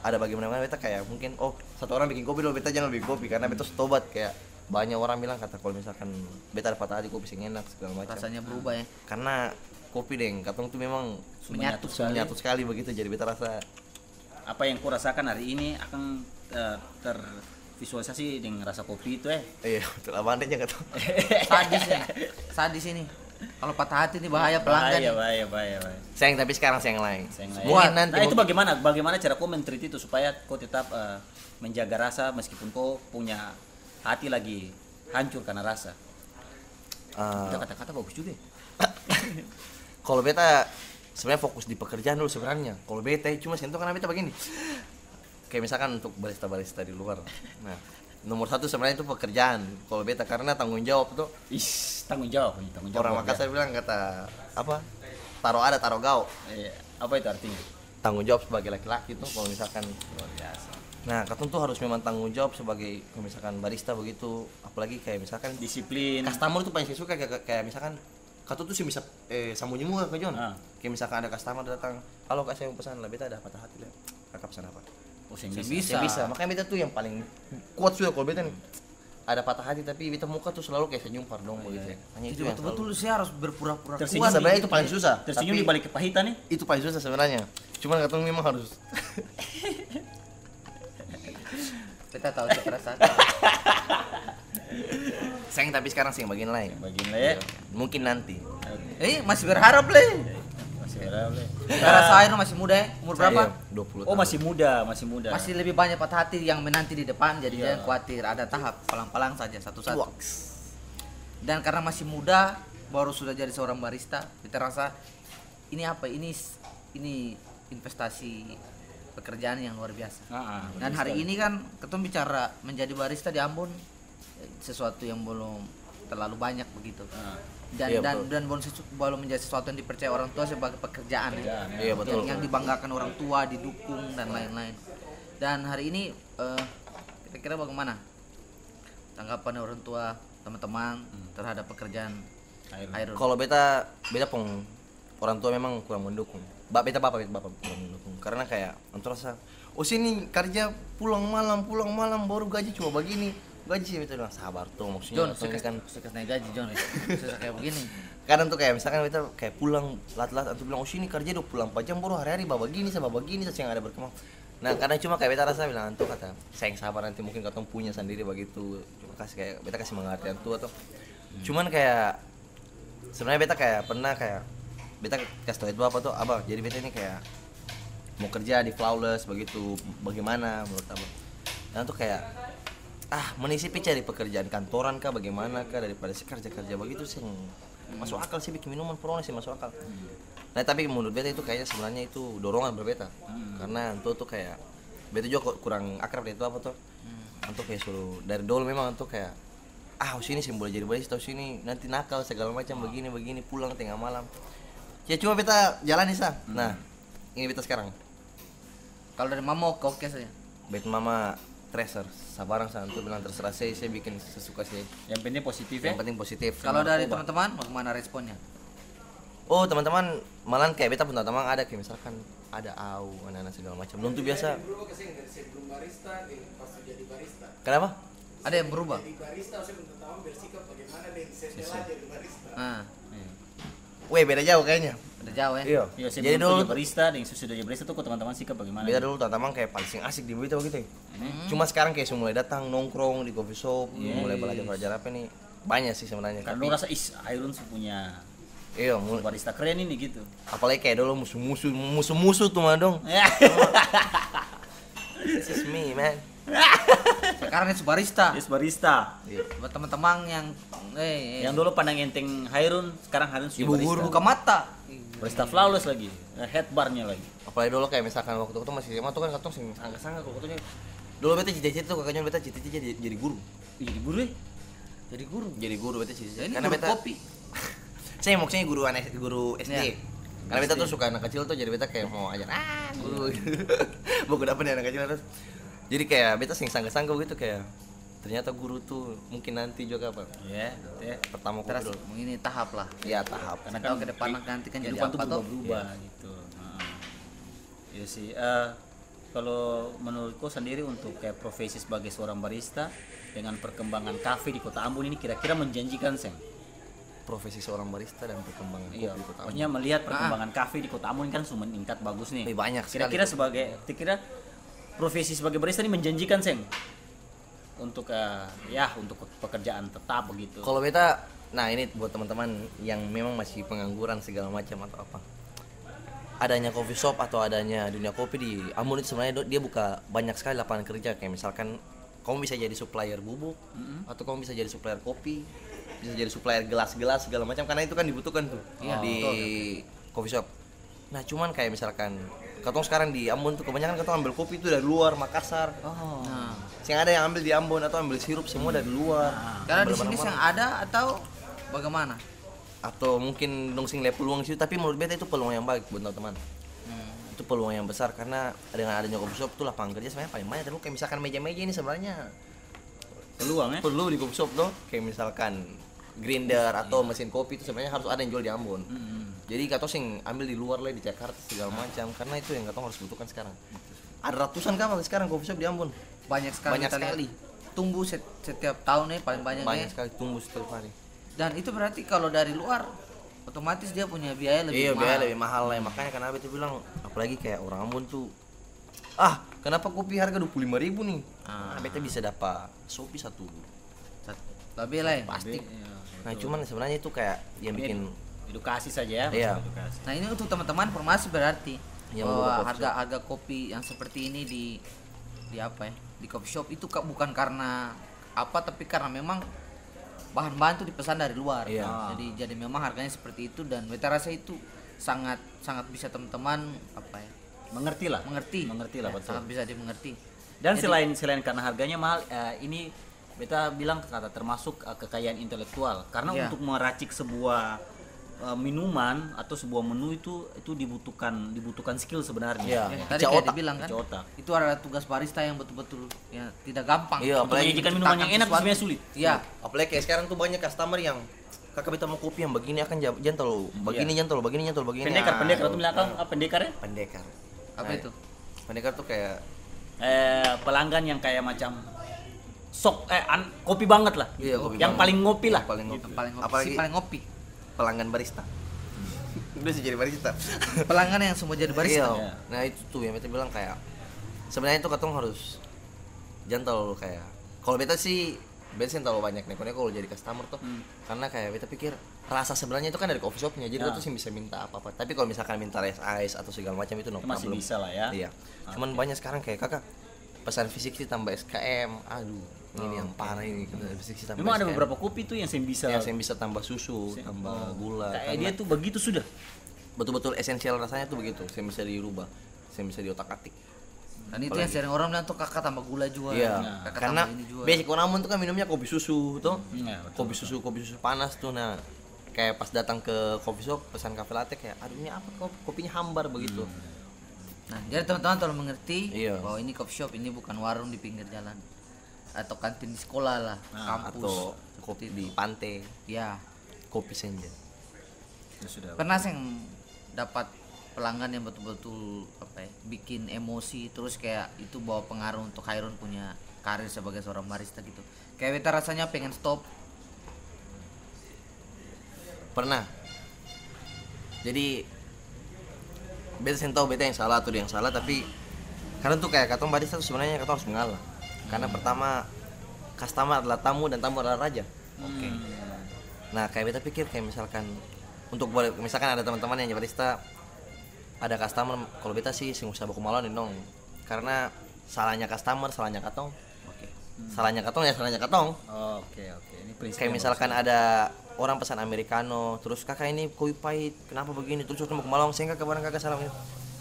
ada bagaimana beta kayak mungkin satu orang bikin kopi dulu, beta jangan bikin kopi karena beta tobat. Kayak banyak orang bilang kata kalau misalkan beta ada patah hati kopi sing enak segala macam. Rasanya berubah ya. Karena kopi deng katong tuh memang Menyatu menyatu sekali begitu, jadi beta rasa Apa yang ku rasakan hari ini akan tervisualisasi dengan rasa kopi itu iya betul abandanya kata. Sadis ya. Sadis ini. Kalau patah hati ini bahaya pelanggan. bahaya. Sayang tapi sekarang sayang lain. Sayang Mungkin lain. nanti Nah, itu bagaimana cara kau men-treat itu supaya kau tetap menjaga rasa meskipun kau punya hati lagi hancur karena rasa. Itu kata-kata bagus juga. kalau beta sebenarnya fokus di pekerjaan dulu sebenarnya. Kalau beta cuma sentuh karena beta begini. Kayak misalkan untuk barista-barista di luar. Nah, nomor satu sebenarnya itu pekerjaan kalau beta, karena tanggung jawab tuh. Tanggung jawab Orang Makassar bilang kata apa, taruh ada taruh gao. Apa itu artinya? Tanggung jawab sebagai laki-laki tuh kalau misalkan. Luar biasa. Nah katong tuh harus memang tanggung jawab sebagai kalau misalkan barista begitu, apalagi kayak misalkan Disiplin. customer tuh paling saya suka kayak misalkan katong tuh sih bisa sambung muka ke John. Kayak misalkan ada customer datang, halo kak saya mau pesan lah, beta ada patah hati lah, kakak pesan apa? Oh, yang Yang bisa. bisa. Bisa. Makanya beta tuh yang paling kuat sudah kalau beta nih. Ada patah hati tapi beta muka tuh selalu kayak senyum pardon begitu ya. Hanya itu Jadi yang betul-betul selalu. saya harus berpura-pura Tersenyum kuat. Sebenarnya itu paling susah. Tersenyum tapi di balik kepahitan nih. itu paling susah sebenarnya. Cuman katong memang harus. Kita tahu perasaan. Sayang tapi sekarang sih yang bagian lain. Bagian lah ya. Mungkin nanti. Masih berharap Le. Masih berapa? Rasa Hairun masih muda ya? Umur berapa? Iya, 20 Oh, tahun. masih muda. Masih lebih banyak patah hati yang menanti di depan, jadi jangan khawatir, ada tahap pelan-pelan saja satu-satu. Waks. Dan karena masih muda, baru sudah jadi seorang barista, kita rasa ini apa? Ini investasi pekerjaan yang luar biasa. Dan hari ini kan ketemu bicara menjadi barista di Ambon, sesuatu yang belum terlalu banyak begitu. Dan Iya, belum menjadi sesuatu yang dipercaya orang tua sebagai pekerjaan ya. Iya, betul. Yang dibanggakan orang tua, didukung dan lain-lain. Dan hari ini kira-kira bagaimana tanggapan orang tua teman-teman terhadap pekerjaan Hairun? Kalau beta pun orang tua memang kurang mendukung. Beta bapak kurang mendukung. Karena kayak antum rasa, oh sini kerja pulang malam baru gaji cuma begini. Gaji sih beta bilang sabar tuh, maksudnya John, ini kan suka naik gaji John. Susah kayak begini. kadang tuh kayak misalkan beta kayak pulang lat-lat antum bilang oh sini kerja 24 jam baru hari-hari bawa gini sama begini saja yang ada berkembang. Nah kadang cuma kayak beta rasa bilang antum kata sayang sabar nanti mungkin katong punya sendiri begitu. Cuma kasih kayak beta kasih mengertian tua tuh. Cuman kayak sebenarnya beta kayak pernah kayak beta kasih tau itu apa tuh abang, jadi beta ini kayak mau kerja di Flawless begitu, bagaimana menurut abang? Dan tuh kayak menisi cari pekerjaan kantoran kah bagaimana kah daripada sih kerja begitu sih masuk akal sih, bikin minuman Corona sih masuk akal. Nah tapi menurut beta itu kayaknya sebenarnya itu dorongan berbeda karena itu tuh kayak beta juga kurang akrab itu apa tuh untuk kayak suruh dari dulu memang tuh kayak sini sih boleh jadi barista, sini nanti nakal segala macam begini pulang tengah malam ya, cuma beta jalani sah. Nah ini beta sekarang Kalau dari mama oke saja. beta mama tracer sabarang santu bilang terserah saya bikin sesuka saya, Yang penting positif yang ya. penting positif. Kalau dari teman-teman bagaimana responnya? Oh teman-teman malah kayak beta pun teman ada kayak misalkan ada anak-anak segala macam belum tuh biasa. Sebelum barista pas jadi barista. Kenapa? Ada yang berubah. Jadi barista saya minta tahu bersikap bagaimana dan setelah jadi barista. Nah, Weh beda jauh kayaknya. udah jauh ya. Iya. Iya, Jadi sebelum dulu jadi barista dan sudah jadi barista tuh kok teman-teman sikap bagaimana? beta dulu teman-teman kayak paling asik di berita begitu. Cuma sekarang kayak mulai datang nongkrong di coffee shop, mulai belajar apa nih banyak sih sebenarnya. Karena lu rasa Hairun punya Iya, barista keren ini gitu. apalagi kayak dulu musuh-musuh tuh mah dong. This is me man. Sekarang itu barista. Yes, barista. Buat teman-teman yang Yang dulu pandang enteng Hairun, sekarang Hairun sudah Ibu barista. guru. buka mata. Barista Flawless lagi. Head barnya lagi. Apalagi dulu kayak misalkan waktu itu masih SMA tuh kan katong sing sangga-sangga kok katanya. Dulu beta cita-cita tuh kakaknya beta cita-cita jadi guru. Jadi guru ya? Jadi guru. Jadi guru beta cita-cita. Ya, ini Karena guru beta kopi. saya maksudnya guru SD. Iya. Karena beta tuh suka anak kecil tuh jadi beta kayak mau ajar guru gitu. Buku dapet nih anak kecil terus. Jadi kayak beta sing sangga-sangga gitu kayak ternyata guru tuh mungkin nanti juga apa? Iya, ya. Pertama kopi Terus dulu. ini tahap lah. Iya tahap. Karena Tahu ke depan nanti kan jadi kehidupan tuh apa tuh? berubah gitu. Iya sih. Kalau menurutku sendiri untuk kayak profesi sebagai seorang barista dengan perkembangan kafe di Kota Ambon ini kira-kira menjanjikan, Seng? Profesi seorang barista dan perkembangan Iya, kopi di Kota Ambon. maksudnya melihat perkembangan kafe di Kota Ambon kan sudah meningkat bagus nih. Lebih banyak sekali. Kira-kira profesi sebagai barista ini menjanjikan, Seng? Untuk untuk pekerjaan tetap begitu. Kalau beta, nah ini buat teman-teman yang memang masih pengangguran segala macam atau apa. Adanya coffee shop atau adanya dunia kopi di Ambon itu sebenarnya dia buka banyak sekali lapangan kerja, kayak misalkan kamu bisa jadi supplier bubuk atau kamu bisa jadi supplier kopi, bisa jadi supplier gelas-gelas segala macam karena itu kan dibutuhkan tuh Iya, di coffee shop. Nah, cuman kayak misalkan katong sekarang di Ambon tuh kebanyakan katong ambil kopi itu dari luar Makassar. Oh. Nah, Yang ada yang ambil di Ambon atau ambil sirup semua dari luar. karena di Ambil sini barang-barang. yang ada atau bagaimana? Atau mungkin dong sing lihat peluang situ, tapi menurut beta itu peluang yang baik buat teman-teman. Itu peluang yang besar karena dengan adanya coffee shop itu lapangan kerja sebenarnya paling banyak. Terus kayak misalkan meja-meja ini sebenarnya Peluang ya. perlu di coffee shop tuh, kayak misalkan grinder atau mesin kopi itu sebenarnya harus ada yang jual di Ambon. Jadi katong sing ambil di luar lah di Jakarta segala macam karena itu yang katong harus butuhkan sekarang. Ada ratusan kapal sekarang coffee shop di Ambon. Banyak sekali Banyak kita lihat. sekali. Tumbuh setiap tahun nih paling banyak Banyak nih. sekali tumbuh setiap hari. Dan itu berarti kalau dari luar otomatis dia punya biaya lebih Iya, mahal. biaya lebih mahal lah. Makanya kenapa itu bilang apalagi kayak orang Ambon tuh kenapa kopi harga 25.000 nih? Nah, beta bisa dapat Shopee satu. Lebih lah. Pasti. Iya, Nah, cuman sebenarnya itu kayak yang bikin edukasi saja ya. Iya. masalah edukasi. Nah, ini untuk teman-teman informasi berarti Yang bahwa buka coffee harga-harga kopi yang seperti ini di apa ya? Di coffee shop itu bukan karena apa tapi karena memang bahan-bahan itu dipesan dari luar. Iya. Jadi memang harganya seperti itu dan beta rasa itu sangat bisa teman-teman apa ya? Mengerti lah. Mengerti lah Ya, betul. sangat bisa dimengerti. Dan Jadi- selain karena harganya mahal, ini beta bilang kata termasuk kekayaan intelektual. Karena Iya. untuk meracik sebuah minuman atau sebuah menu itu dibutuhkan skill sebenarnya. Iya. Ya, tadi Pecah kayak otak. dibilang kan Pecah otak. itu adalah tugas barista yang betul-betul ya tidak gampang. Iya, Untuk apalagi menyajikan minuman yang menciptakan enak sesuatu. sebenarnya sulit. Iya. apalagi kayak sekarang tuh banyak customer yang kakak beta mau kopi yang begini akan jantel, begini jantel, begini Pendekar Ah, itu bilang apa pendekar ya? pendekar. Apa Nah, itu? Pendekar tuh kayak Pelanggan yang kayak macam kopi banget lah. Iya, kopi yang banget. paling ngopi lah. Yang paling ngopi. Yang paling ngopi. Apalagi Si paling ngopi. pelanggan barista. Udah sih jadi barista. Pelanggan yang semua jadi barista. Iya. Nah, itu tuh yang beta bilang kayak sebenarnya itu katong harus jantel kayak. Kalau beta sih bensin terlalu banyak nih, kalau jadi customer tuh. Karena kayak beta pikir rasa sebenarnya itu kan dari coffee shopnya, jadi Ya. kita tuh sih bisa minta apa-apa. Tapi kalau misalkan minta ice atau segala macam itu no Itu masih problem. bisa lah ya. Iya. Cuman banyak sekarang kayak kakak pesan fisik sih tambah SKM. Aduh, ini yang parah ini pesan fisik sih tambah Memang ada SKM. beberapa kopi tuh yang saya bisa yang bisa tambah susu, tambah gula. kayak karena dia tuh begitu sudah. betul-betul esensial rasanya tuh begitu. Saya bisa dirubah, saya bisa diotak-atik. Dan itu yang sering orang bilang tuh kakak tambah gula juga. Iya, Kakak karena tambah ini juga. basic orang Ambon tuh kan minumnya kopi susu tuh. Iya, betul, Kopi susu panas tuh. Nah, kayak pas datang ke coffee shop pesan cafe latte kayak aduh ini apa kopinya hambar begitu. Nah, jadi teman-teman tolong mengerti Iya. bahwa ini coffee shop ini bukan warung di pinggir jalan atau kantin di sekolah lah, kampus Atau kopi di pantai, ya. kopi senja. Ya sudah. Pernah saya dapat pelanggan yang betul-betul apa ya, bikin emosi terus kayak itu bawa pengaruh untuk Khairun punya karir sebagai seorang barista gitu. Kayak beta rasanya pengen stop. Pernah. Jadi beta sen tahu beta yang salah atau dia yang salah, tapi karena tuh kayak katong barista tuh sebenarnya katong harus mengalah. Karena pertama customer adalah tamu dan tamu adalah raja. Oke. Nah, kayak beta pikir kayak misalkan untuk misalkan ada teman-teman yang barista ada customer, kalau beta sih sing usah baku malon dong. Karena salahnya customer, salahnya katong. Oke. Salahnya katong ya salahnya katong. Oke. Ini prinsip. Kayak yang misalkan ada orang pesan americano, terus kakak ini kopi pahit, kenapa begini? Terus mau ke Malang, saya kakak barang kakak salah.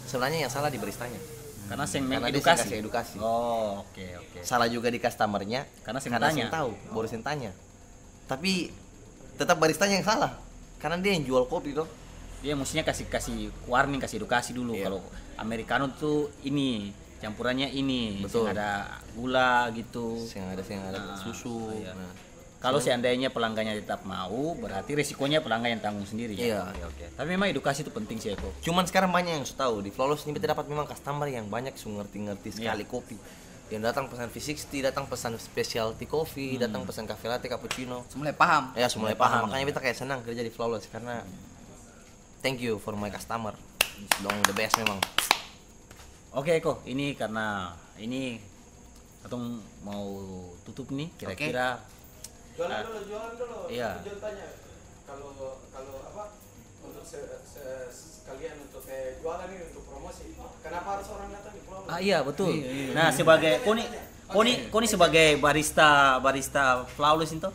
Sebenarnya yang salah di baristanya. bagus. Karena saya Karena dia edukasi. kasih edukasi. Oh, oke. Salah juga di customernya, Karena saya saya tanya. tahu, baru saya tanya. Tapi tetap baristanya yang salah, karena dia yang jual kopi tuh. Dia mestinya kasih warning, kasih edukasi dulu. Iya. Kalau americano tuh ini campurannya ini, Betul. yang ada gula gitu. Yang ada susu. iya. Nah, Kalau seandainya pelanggannya tetap mau, berarti resikonya pelanggan yang tanggung sendiri. Iya. Oke. Tapi memang edukasi itu penting sih, Eko. cuman sekarang banyak yang sudah tahu di Flawless ini kita dapat memang customer yang banyak ngerti sekali Iya. kopi. Yang datang pesan V60, datang pesan specialty coffee, datang pesan cafe latte, cappuccino. Mulai paham. Ya, mulai paham. Makanya kita kayak senang kerja di Flawless karena thank you for my customer. Dong the best memang. Oke, Eko. Ini karena ini atau mau tutup nih, kira-kira Jualan dulu. Iya. Jual tanya kalau apa untuk sekalian untuk kayak jualan ini untuk promosi. Kenapa harus orang datang di Pulau? iya betul. Nah, sebagai Koni sebagai barista Flawless itu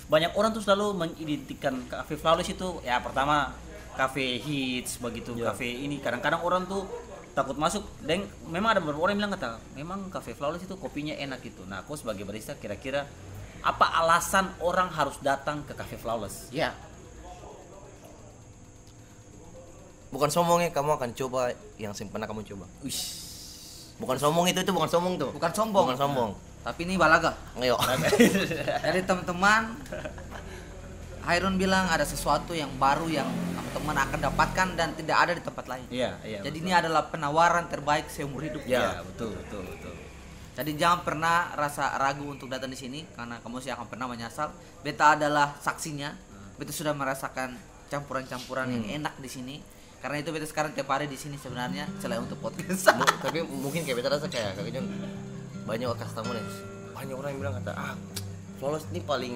banyak orang tuh selalu mengidentikan cafe Flawless itu ya pertama cafe hits begitu, cafe ini kadang-kadang orang tuh takut masuk. Dan memang ada beberapa orang yang bilang kata, memang Cafe Flawless itu kopinya enak gitu. Nah, aku sebagai barista kira-kira apa alasan orang harus datang ke Cafe Flawless? Ya. Bukan sombongnya, kamu akan coba yang pernah kamu coba. Wish. Bukan sombong itu bukan sombong tuh. Bukan sombong. Bukan sombong. Tapi ini balaga. Ayo. Dari teman-teman, Hairun bilang ada sesuatu yang baru yang teman-teman akan dapatkan dan tidak ada di tempat lain. Iya. Jadi ini adalah penawaran terbaik seumur hidup. Iya, betul. Jadi jangan pernah rasa ragu untuk datang di sini karena kamu sih akan pernah menyesal. Beta adalah saksinya. Beta sudah merasakan campuran-campuran yang enak di sini. Karena itu beta sekarang tiap hari di sini sebenarnya selain untuk podcast. Tapi mungkin kayak beta rasa kayak John banyak customer yang banyak orang yang bilang kata Flawless ini paling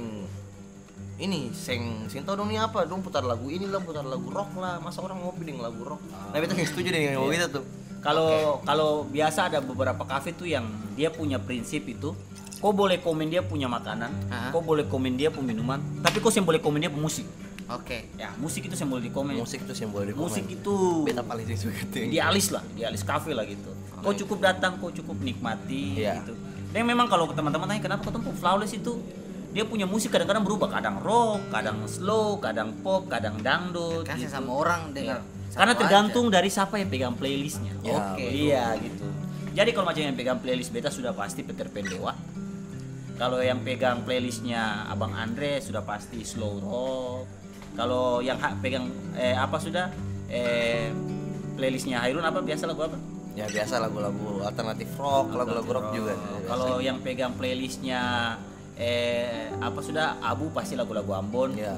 ini sing tau dong ini apa dong putar lagu ini lah, putar lagu rock lah, masa orang ngopi dengan lagu rock. Nah beta setuju dengan kita tuh. Kalau biasa ada beberapa kafe tuh yang dia punya prinsip itu, kau boleh komen dia punya makanan, kau boleh komen dia punya minuman, tapi kau yang boleh komen dia musik. Oke. Ya, musik itu yang boleh dikomen. Musik itu yang boleh dikomen. Musik itu beta paling suka tuh. Idealis kafe lah gitu. Kau cukup datang, kau cukup nikmati gitu. Dan memang kalau teman-teman tanya kenapa ketemu Flawless itu dia punya musik kadang-kadang berubah, kadang rock, kadang slow, kadang pop, kadang dangdut. Kasih gitu. sama orang dengar. Karena tergantung dari siapa yang pegang playlistnya. Ya, Oke. Iya gitu. Jadi kalau macam yang pegang playlist beta sudah pasti Peter Pan Dewa. Kalau yang pegang playlistnya Abang Andre sudah pasti slow rock. Kalau yang pegang playlistnya Hairun apa biasa lagu apa? Ya biasa lagu-lagu alternatif rock, lagu-lagu rock juga. Kalau yang pegang playlistnya Abu pasti lagu-lagu Ambon. Ya.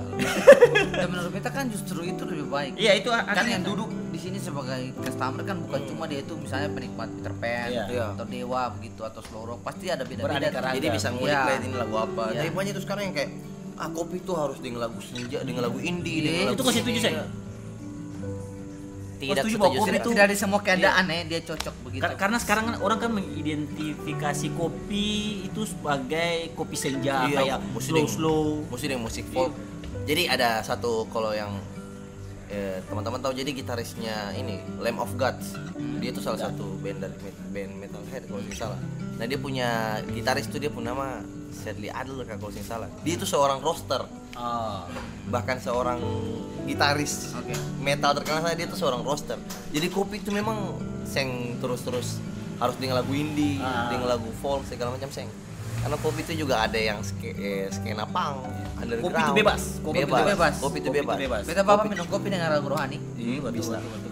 Dan menurut beta kan justru itu lebih baik. Iya itu Kan yang duduk di sini sebagai customer kan bukan cuma dia itu misalnya penikmat Peter Pan Iya. atau Dewa begitu atau slow rock, pasti ada Beraneka beda-beda. ragam. Jadi bisa ngulik Iya. lah ini lagu apa. Iya. Tapi banyak tuh sekarang yang kayak kopi tuh harus dengan lagu senja, dengan lagu indie, Iya, dengan lagu itu kok setuju, ini. saya? Tidak setuju setuju bahwa kopi serius. itu- Tidak di semua keadaan dia cocok begitu. Karena sekarang kan orang kan mengidentifikasi kopi itu sebagai kopi senja Iya, kayak slow. Musik dengan musik folk. Jadi ada satu kalau yang teman-teman tahu, jadi gitarisnya ini Lamb of God. Dia itu salah satu band dari band Metalhead kalau tidak salah. Nah dia punya gitaris tuh dia punya nama Sadly Adler kalau tidak salah. Dia itu seorang roaster, bahkan seorang gitaris Oke. metal terkenal saya, dia tuh seorang roaster. Jadi kopi itu memang seng terus harus dengan lagu indie, dengan lagu folk segala macam seng. Karena kopi itu juga ada yang skena punk, underground. Kopi itu bebas. Kopi itu bebas. Kopi itu bebas. Beta bapak minum kopi dengan lagu rohani, Iya Bisa. betul.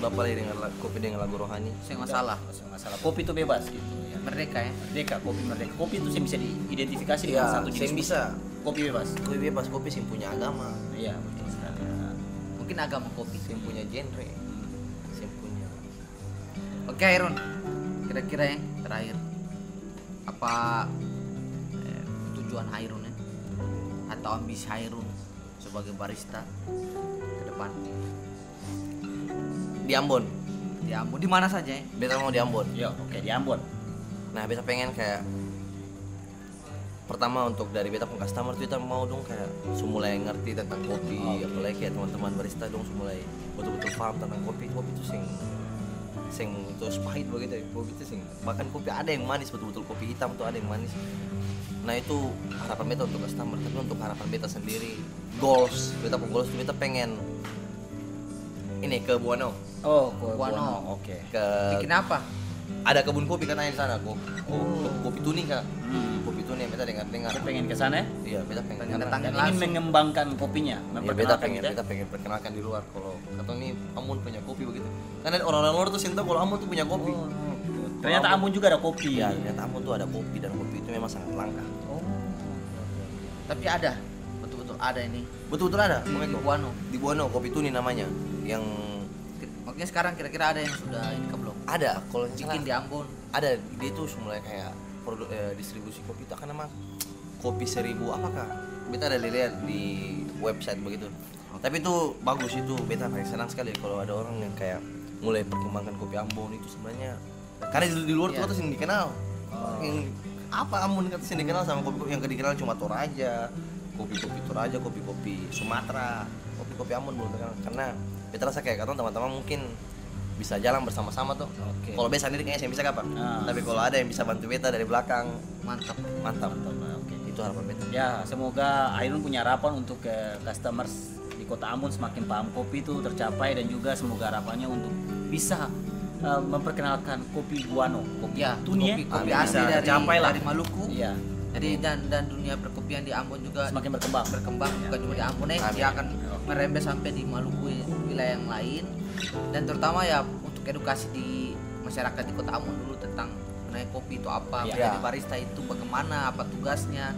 Bapak lagi dengan kopi dengan lagu rohani. saya masalah. Masalah kopi itu bebas gitu ya. Merdeka ya. Merdeka, kopi merdeka. Kopi itu yang bisa diidentifikasi Iya, dengan satu jenis sing musik. bisa. Kopi bebas. Kopi bebas, kopi sing punya agama, Iya betul sekali. Mungkin agama kopi. sing punya genre, sing punya. Oke Hairun, kira-kira yang terakhir apa tujuan Hairun ya? Atau ambisi Hairun sebagai barista ke depan Di Ambon, di Ambon, di mana saja ya? beta mau di Ambon. Yo, oke di Ambon. Nah, beta pengen kayak pertama untuk dari beta pun customer tuh kita mau dong kayak mulai ngerti tentang kopi, apalagi kayak teman-teman barista dong mulai betul-betul paham tentang kopi. Kopi itu sing terus pahit begitu ya. Kopi itu sing bahkan kopi ada yang manis, betul-betul kopi hitam tuh ada yang manis. Nah itu harapan beta untuk customer, tapi untuk harapan beta sendiri goals beta pengen ini ke Buano, Oh, Buano. Oke. ke Bikin apa? ada kebun kopi kan di sana kopi tuni kak. Kopi tuni beta dengar Saya pengen ke sana ya. iya beta pengen Pengen datang Dan langsung. ingin mengembangkan kopinya, ya, memperkenalkan gitu ya. beta pengen perkenalkan di luar kalau kata nih Ambon punya kopi begitu. Karena orang-orang luar tuh sinta kalau Ambon tuh punya kopi. Ternyata Ambon juga ada kopi. Iya, ternyata Ambon tuh ada kopi dan kopi itu memang sangat langka. Tapi ada, betul-betul ada ini Betul-betul ada. di Pokoknya Buano. di Buano kopi tuni namanya. Yang Makanya sekarang kira-kira ada yang sudah ini ke belum? ada kalau yang Bikin di salah, Ambon. ada dia tuh mulai kayak distribusi kopi itu akan nama kopi 1000 apakah? Beta ada lihat di website begitu. Tapi itu bagus itu, beta paling senang sekali kalau ada orang yang kayak mulai perkembangkan kopi Ambon itu sebenarnya. Karena di luar tuh yang dikenal. Yang apa Ambon kata sih dikenal sama kopi yang dikenal cuma Toraja, kopi-kopi Toraja, kopi-kopi Sumatera, kopi-kopi Ambon belum terkenal. Karena beta rasa kayak kata teman-teman mungkin bisa jalan bersama-sama tuh. Oke. Kalau beta sendiri kayaknya saya bisa kapan. Tapi kalau ada yang bisa bantu beta dari belakang, Mantap. mantap. Oke. Itu harapan beta. Ya, semoga Hairun punya harapan untuk ke customers di Kota Ambon semakin paham kopi itu tercapai, dan juga semoga harapannya untuk bisa memperkenalkan kopi guano, kopi Ya, tunia, kopi bisa asli dari tercapai lah. Maluku. Iya, Jadi dan dunia perkopian di Ambon juga semakin berkembang. bukan cuma di Ambon Amin. dia akan merembes sampai di Maluku, wilayah yang lain, dan terutama ya untuk edukasi di masyarakat di Kota Ambon dulu tentang mengenai kopi itu apa, Iya. menjadi barista itu bagaimana, apa tugasnya,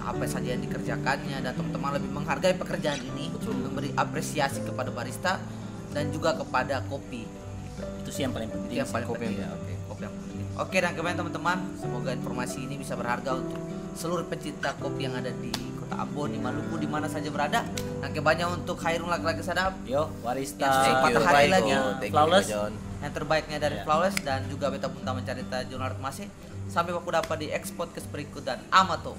apa saja yang dikerjakannya, dan teman-teman lebih menghargai pekerjaan ini, memberi apresiasi kepada barista dan juga kepada kopi. Itu sih yang paling penting. Itu yang paling kopi penting. yang penting. Kopi yang penting. Oke, dan kemudian teman-teman, semoga informasi ini bisa berharga untuk seluruh pecinta kopi yang ada di Kota Ambon, di Maluku, di mana saja berada. Dan kebanyakan untuk Hairun laki-laki sadap, Yo, Warista. Yang Thank you, patah hati Baiko. lagi. Thank you, Flawless. John. yang terbaiknya dari Ya. Flawless, dan juga beta pun mencari jurnal masih. Sampai waktu dapat di X podcast berikut dan Amato.